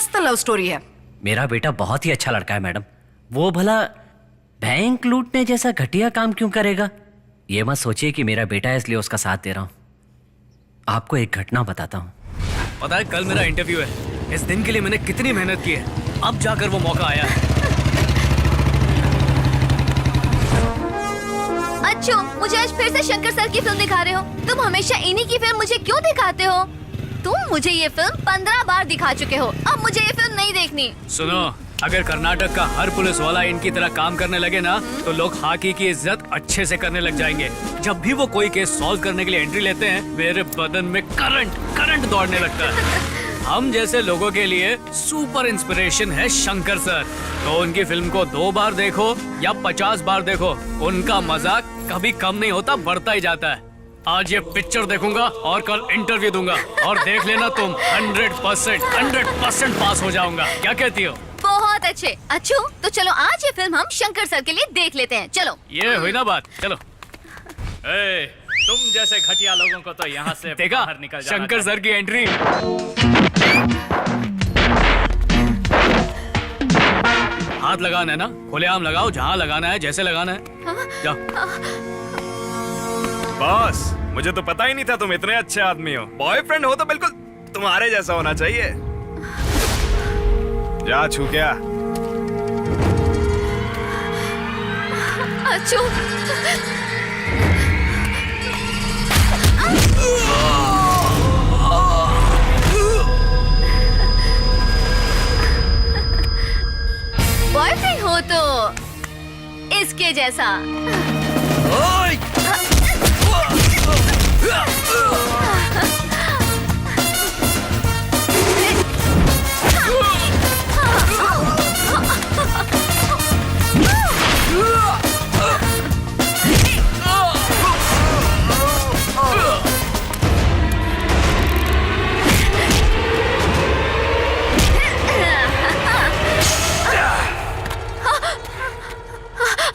मस्त love story है। मेरा बेटा बहुत ही अच्छा लड़का है मैडम। वो भला बैंक लूटने जैसा घटिया काम क्यों करेगा? ये मत सोचिए कि मेरा बेटा है इसलिए उसका साथ दे रहा हूँ। आपको एक घटना बताता हूँ। पता है कल मेरा इंटरव्यू है। इस दिन के लिए मैंने कितनी मेहनत की है, अब जाकर वो मौका आया है। अच्छो, मुझे आज फिर से शंकर सर की फिल्म दिखा रहे हो। तुम हमेशा इन्हीं की फिल्म मुझे क्यों दिखाते हो? तुम मुझे ये फिल्म 15 बार दिखा चुके हो, अब मुझे ये फिल्म नहीं देखनी। सुनो, अगर कर्नाटक का हर पुलिस वाला इनकी तरह काम करने लगे ना, तो लोग हाकी की इज्जत अच्छे से करने लग जाएंगे। जब भी वो कोई केस सॉल्व करने के लिए एंट्री लेते हैं, मेरे बदन में करंट दौड़ने लगता है। हम जैसे लोगों के लिए सुपर इंस्पिरेशन है शंकर सर। तो उनकी फिल्म को 2 बार देखो या 50 बार देखो, उनका मजाक कभी कम नहीं होता, बढ़ता ही जाता है। आज ये पिक्चर देखूंगा और कल इंटरव्यू दूंगा, और देख लेना तुम 100% पास हो जाऊंगा। क्या कहती हो? बहुत अच्छे। अच्छो, तो चलो आज ये फिल्म हम शंकर सर के लिए देख लेते हैं। चलो। ये हुई ना बात, चलो। तुम जैसे घटिया लोगों को तो यहाँ से देखा बाहर निकल जाना शंकर सर की एंट्री। हाथ लगाना है ना, खुलेआम लगाओ, जहाँ लगाना है, जैसे लगाना है। जाओ। बॉस, मुझे तो पता ही नहीं था तुम इतने अच्छे आदमी हो। बॉयफ्रेंड हो तो बिल्कुल तुम्हारे जैसा होना चाहिए। जा छू क्या? अच्छो। बॉयफ्रेंड हो तो इसके जैसा।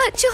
अच्छो।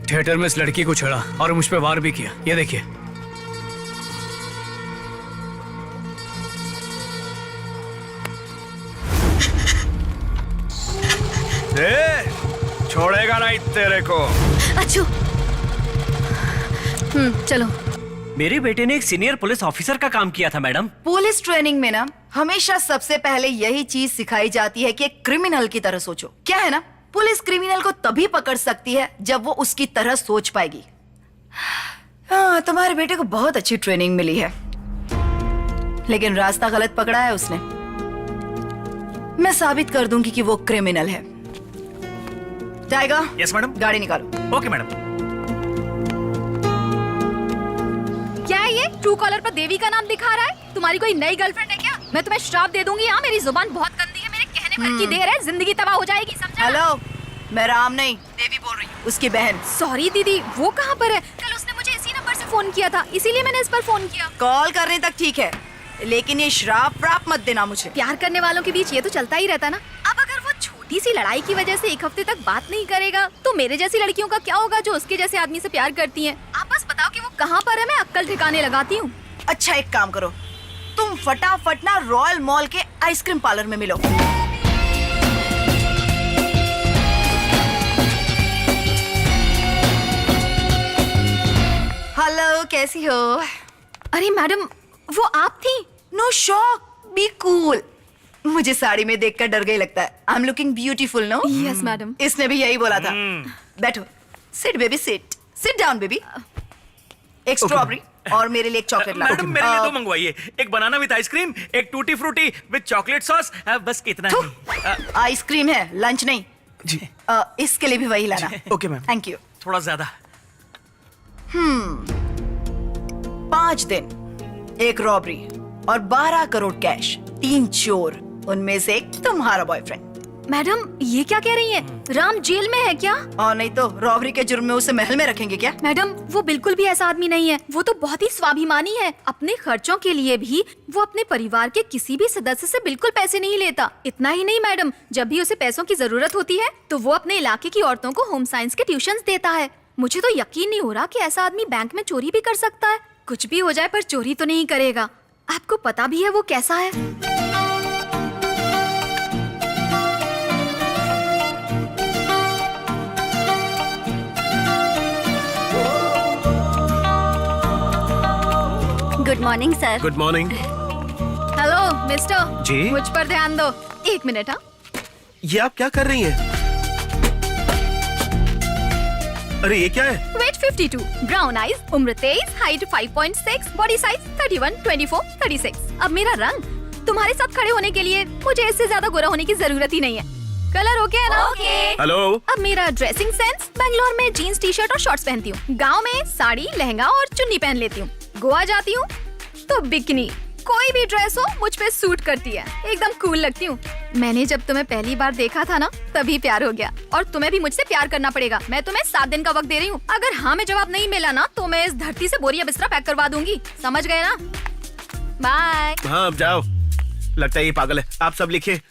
थिएटर में इस लड़की को छेड़ा और मुझ पे वार भी किया। ये देखिए। छोड़ेगा नहीं तेरे को। अच्छो। चलो। मेरे बेटे ने एक सीनियर पुलिस ऑफिसर का काम किया था मैडम। पुलिस ट्रेनिंग में ना हमेशा सबसे पहले यही चीज सिखाई जाती है कि एक क्रिमिनल की तरह सोचो। क्या है ना, पुलिस क्रिमिनल को तभी पकड़ सकती है जब वो उसकी तरह सोच पाएगी। हाँ, तुम्हारे बेटे को बहुत अच्छी ट्रेनिंग मिली है, लेकिन रास्ता गलत पकड़ा है उसने। मैं साबित कर दूंगी कि वो क्रिमिनल है। टाइगर। Yes madam. गाड़ी निकालो। Okay madam. क्या है ये? ट्रू कॉलर पर देवी का नाम दिखा रहा है। तुम्हारी कोई नई गर्लफ्रेंड है क्या? मैं तुम्हें श्राप दे दूंगी। हाँ, मेरी जुबान बहुत गंदी है। मेरे कहने भर की देर है, जिंदगी तबाह हो जाएगी, समझा? हेलो, मैं राम नहीं देवी बोल रही हूँ, उसकी बहन। सॉरी दीदी, वो कहाँ पर है? कल उसने मुझे इसी नंबर से फोन किया था, इसीलिए मैंने इस पर फोन किया। कॉल करने तक ठीक है, लेकिन ये श्राप व्राप मत देना मुझे। प्यार करने वालों के बीच ये तो चलता ही रहता ना। अब अगर वो छोटी सी लड़ाई की वजह से 1 हफ्ते तक बात नहीं करेगा, तो मेरे जैसी लड़कियों का क्या होगा जो उसके जैसे आदमी से प्यार करती हैं? आप बस बताओ कि वो कहाँ पर है, मैं अक्कल ठिकाने लगाती हूँ। अच्छा, एक काम करो, तुम फटाफट ना रॉयल मॉल के आइसक्रीम पार्लर में मिलो। हेलो, कैसी हो? अरे मैडम, वो आप थी? No shock, be cool. मुझे साड़ी में देखकर डर गई लगता है। I am looking beautiful, no? Yes madam. इसने भी यही बोला था। बैठो। Sit baby, sit. Sit down baby. एक स्ट्रॉबेरी। और मेरे लिए एक चॉकलेट ला। मैडम मेरे लिए दो मंगवाइए, एक बनाना विद आइसक्रीम, एक tutti frutti with chocolate sauce, बस इतना ही। आइसक्रीम है, लंच नहीं। जी इसके लिए भी वही लाना। Okay ma'am, thank you. थोड़ा ज्यादा। 5 दिन, 1 रॉबरी और 12 करोड़ कैश, 3 चोर, उनमें से एक तुम्हारा बॉयफ्रेंड। मैडम ये क्या कह रही हैं? राम जेल में है क्या? और नहीं तो रॉबरी के जुर्म में उसे महल में रखेंगे क्या? मैडम वो बिल्कुल भी ऐसा आदमी नहीं है, वो तो बहुत ही स्वाभिमानी है। अपने खर्चों के लिए भी वो अपने परिवार के किसी भी सदस्य से बिल्कुल पैसे नहीं लेता। इतना ही नहीं मैडम, जब भी उसे पैसों की जरूरत होती है तो वो अपने इलाके की औरतों को होम साइंस के ट्यूशंस देता है। मुझे तो यकीन नहीं हो रहा कि ऐसा आदमी बैंक में चोरी भी कर सकता है। कुछ भी हो जाए पर चोरी तो नहीं करेगा। आपको पता भी है वो कैसा है। Good morning sir. Good morning. Hello mister ji? मुझ पर ध्यान दो। 1 मिनट। हाँ ये आप क्या कर रही हैं? अरे ये क्या है? वेट 52, ब्राउन आईज, उम्र 23, हाइट 5.6, बॉडी साइज 31, 24, 36। अब मेरा रंग तुम्हारे साथ खड़े होने के लिए मुझे इससे ज्यादा गोरा होने की जरूरत ही नहीं है। कलर ओके है ना? हेलो। अब मेरा ड्रेसिंग सेंस, बैंगलोर में जीन्स टी शर्ट और शॉर्ट्स पहनती हूँ। गाँव में साड़ी लहंगा और चुन्नी पहन लेती हूँ। गोवा जाती हूँ तो बिकनी, कोई भी ड्रेस हो मुझ पे सूट करती है, एकदम कूल लगती हूँ। मैंने जब तुम्हें पहली बार देखा था ना तभी प्यार हो गया, और तुम्हें भी मुझसे प्यार करना पड़ेगा। मैं तुम्हें 7 दिन का वक्त दे रही हूँ। अगर हाँ में जवाब नहीं मिला ना तो मैं इस धरती से बोरिया बिस्तरा पैक करवा दूंगी। समझ गए ना? बाय। हाँ अब जाओ, लगता है ये पागल है। आप सब लिखिए।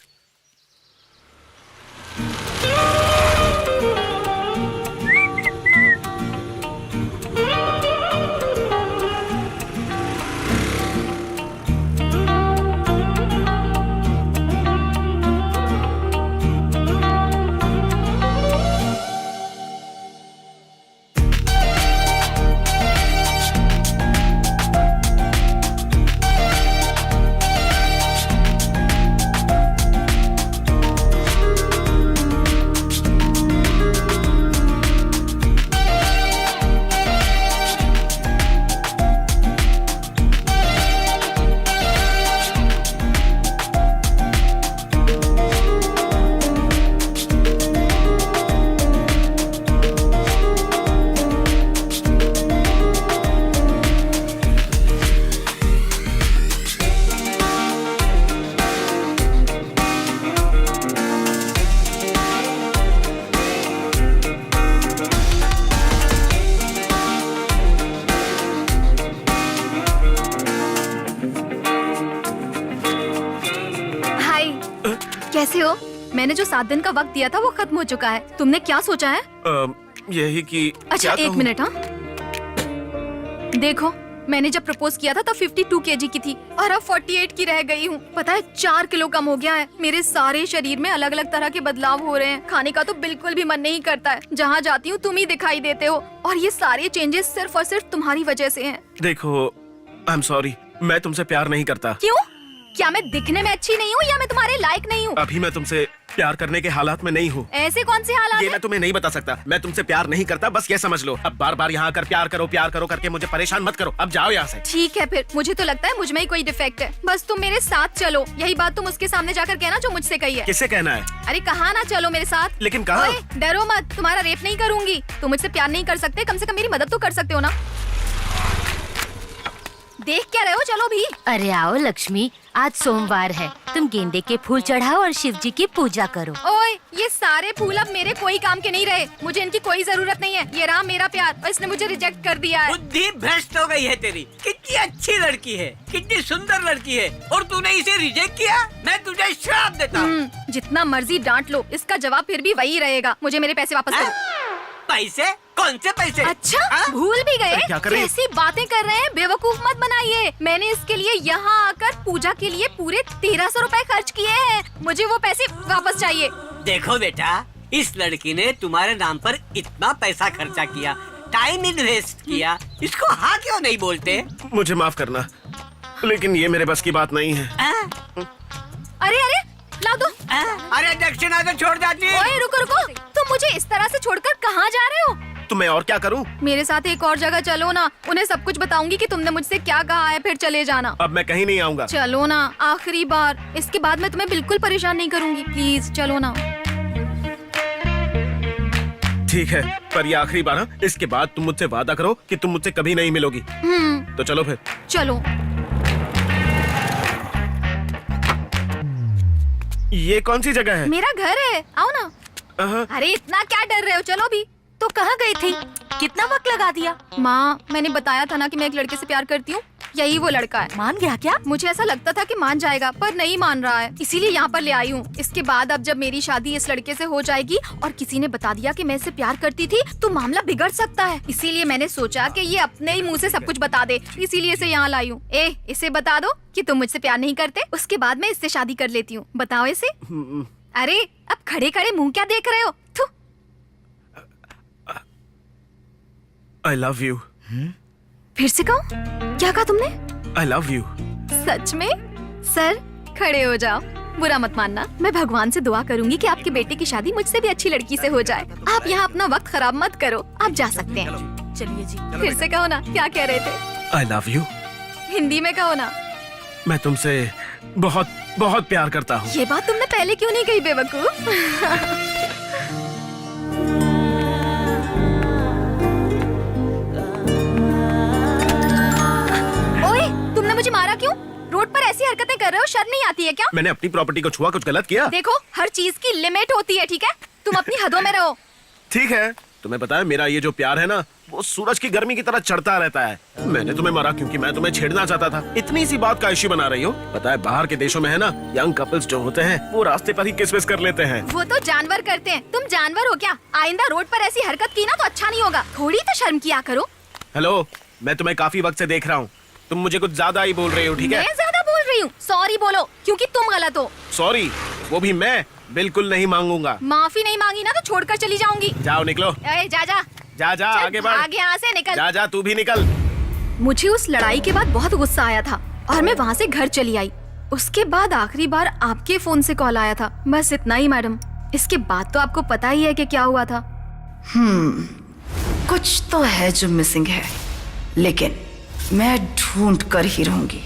कैसे हो? मैंने जो 7 दिन का वक्त दिया था वो खत्म हो चुका है। तुमने क्या सोचा है? यही कि अच्छा क्या 1 मिनट। हाँ देखो, मैंने जब प्रपोज किया था तब 52 kg की थी और अब 48 की रह गई हूँ। पता है 4 किलो कम हो गया है। मेरे सारे शरीर में अलग अलग तरह के बदलाव हो रहे हैं। खाने का तो बिल्कुल भी मन नहीं करता है। जहाँ जाती हूँ तुम ही दिखाई देते हो, और ये सारे चेंजेस सिर्फ और सिर्फ तुम्हारी वजह से हैं। देखो, आई एम सॉरी, मैं तुमसे प्यार नहीं करता। क्यों? क्या मैं दिखने में अच्छी नहीं हूँ या मैं तुम्हारे लायक नहीं हूँ? अभी मैं तुमसे प्यार करने के हालात में नहीं हूँ। ऐसे कौन से हालात ये हैं? मैं तुम्हें नहीं बता सकता। मैं तुमसे प्यार नहीं करता, बस ये समझ लो। अब बार बार यहाँ आकर प्यार करो करके मुझे परेशान मत करो। अब जाओ यहाँ से। ठीक है फिर, मुझे तो लगता है मुझ में ही कोई डिफेक्ट है। बस तुम मेरे साथ चलो। यही बात तुम उसके सामने जाकर कहना जो मुझसे कही है। किससे कहना है? अरे कहा ना चलो मेरे साथ। लेकिन कहाँ? ओए, डरो मत, तुम्हारा रेप नहीं करूंगी। तुम मुझसे प्यार नहीं कर सकते, कम से कम मेरी मदद तो कर सकते हो ना। देख क्या रहे हो? चलो भी। अरे आओ लक्ष्मी, आज सोमवार है, तुम गेंदे के फूल चढ़ाओ और शिव जी की पूजा करो। ओए, ये सारे फूल अब मेरे कोई काम के नहीं रहे। मुझे इनकी कोई जरूरत नहीं है। ये रहा मेरा प्यार और इसने मुझे रिजेक्ट कर दिया है। बुद्धि भ्रष्ट हो गई है तेरी। कितनी अच्छी लड़की है, कितनी सुंदर लड़की है, और तूने इसे रिजेक्ट किया। मैं तुझे श्राप देता हूँ। जितना मर्जी डांट लो, इसका जवाब फिर भी वही रहेगा। मुझे मेरे पैसे वापस करो। पैसे? कौन से पैसे? अच्छा, हाँ? भूल भी गए? क्या कर रही है? कैसी बातें कर रहे हैं? बेवकूफ मत बनाइए। मैंने इसके लिए यहाँ आकर पूजा के लिए पूरे 1300 रुपए खर्च किए हैं। मुझे वो पैसे वापस चाहिए। देखो बेटा, इस लड़की ने तुम्हारे नाम पर इतना पैसा खर्चा किया, टाइम इन्वेस्ट किया, इसको हाँ क्यों नहीं बोलते? मुझे माफ करना, लेकिन ये मेरे बस की बात नहीं है। अरे अरे, ला दो। अरे दक्षिणा तो छोड़ जाती है। ओए रुको रुको, तुम मुझे इस तरह से छोड़कर कहाँ जा रहे हो? तो मैं और क्या करूं? मेरे साथ एक और जगह चलो ना, उन्हें सब कुछ बताऊंगी कि तुमने मुझसे क्या कहा है, फिर चले जाना। अब मैं कहीं नहीं आऊंगा। चलो ना, आखिरी बार, इसके बाद मैं तुम्हें बिल्कुल परेशान नहीं करूंगी, प्लीज चलो ना। ठीक है, पर ये आखिरी बार है। इसके बाद तुम मुझसे वादा करो कि तुम मुझसे कभी नहीं मिलोगी। तो चलो फिर। चलो। ये कौन सी जगह है? मेरा घर है, आओ ना। अरे इतना क्या डर रहे हो, चलो भी। तो कहाँ गई थी? कितना वक्त लगा दिया? माँ, मैंने बताया था ना कि मैं एक लड़के से प्यार करती हूँ, यही वो लड़का है। मान गया क्या? मुझे ऐसा लगता था कि मान जाएगा, पर नहीं मान रहा है, इसीलिए यहाँ पर ले आई हूँ। इसके बाद अब जब मेरी शादी इस लड़के से हो जाएगी और किसी ने बता दिया कि मैं इससे प्यार करती थी, तो मामला बिगड़ सकता है। इसीलिए मैंने सोचा कि ये अपने ही मुंह से सब कुछ बता दे, इसीलिए इसे यहाँ लाई हूँ। इसे बता दो कि तुम मुझसे प्यार नहीं करते, उसके बाद मैं इससे शादी कर लेती हूँ। बताओ इसे। अरे अब खड़े खड़े मुंह क्या देख रहे हो? थू। I love you. फिर से कहो, क्या कहा तुमने? I love you. सच में? सर खड़े हो जाओ, बुरा मत मानना। मैं भगवान से दुआ करूंगी कि आपके बेटे की शादी मुझसे भी अच्छी लड़की से हो जाए। आप यहाँ अपना वक्त खराब मत करो, आप जा सकते हैं। चलिए जी। फिर से कहो ना, क्या कह रहे थे? I love you. हिंदी में कहो ना। मैं तुमसे बहुत बहुत प्यार करता हूँ। ये बात तुमने पहले क्यों नहीं कही, बेवकूफ? ओए, तुमने मुझे मारा क्यों? रोड पर ऐसी हरकतें कर रहे हो, शर्म नहीं आती है क्या? मैंने अपनी प्रॉपर्टी को छुआ, कुछ गलत किया? देखो, हर चीज की लिमिट होती है, ठीक है? तुम अपनी हदों में रहो। ठीक है, तुम्हें पता है मेरा ये जो प्यार है ना, वो सूरज की गर्मी की तरह चढ़ता रहता है। मैंने तुम्हें मारा क्योंकि मैं तुम्हें छेड़ना चाहता था। इतनी सी बात का इश्यू बना रही हो? पता है बाहर के देशों में है ना, यंग कपल्स जो होते हैं वो रास्ते पर ही किस विस कर लेते हैं। वो तो जानवर करते हैं, तुम जानवर हो क्या? आइंदा रोड पर ऐसी हरकत की ना तो अच्छा नहीं होगा। थोड़ी तो शर्म किया करो। हेलो, मैं तुम्हें काफी वक्त से देख रहा हूँ, तुम मुझे कुछ ज्यादा ही बोल रही हो, ठीक है? मैं ज्यादा बोल रही हूँ? सॉरी बोलो, क्योंकि तुम गलत हो। सॉरी, वो भी मैं बिल्कुल नहीं मांगूंगा। माफी नहीं मांगी ना तो छोड़कर चली जाऊंगी। जाओ निकलो। जा जा जा जा, चल, आगे बढ़। आगे यहाँ से निकल। जा जा, तू भी निकल। मुझे उस लड़ाई के बाद बहुत गुस्सा आया था और मैं वहाँ से घर चली आई। उसके बाद आखिरी बार आपके फोन से कॉल आया था, बस इतना ही मैडम। इसके बाद तो आपको पता ही है कि क्या हुआ था। कुछ तो है जो मिसिंग है, लेकिन मैं ढूंढ कर ही रहूंगी।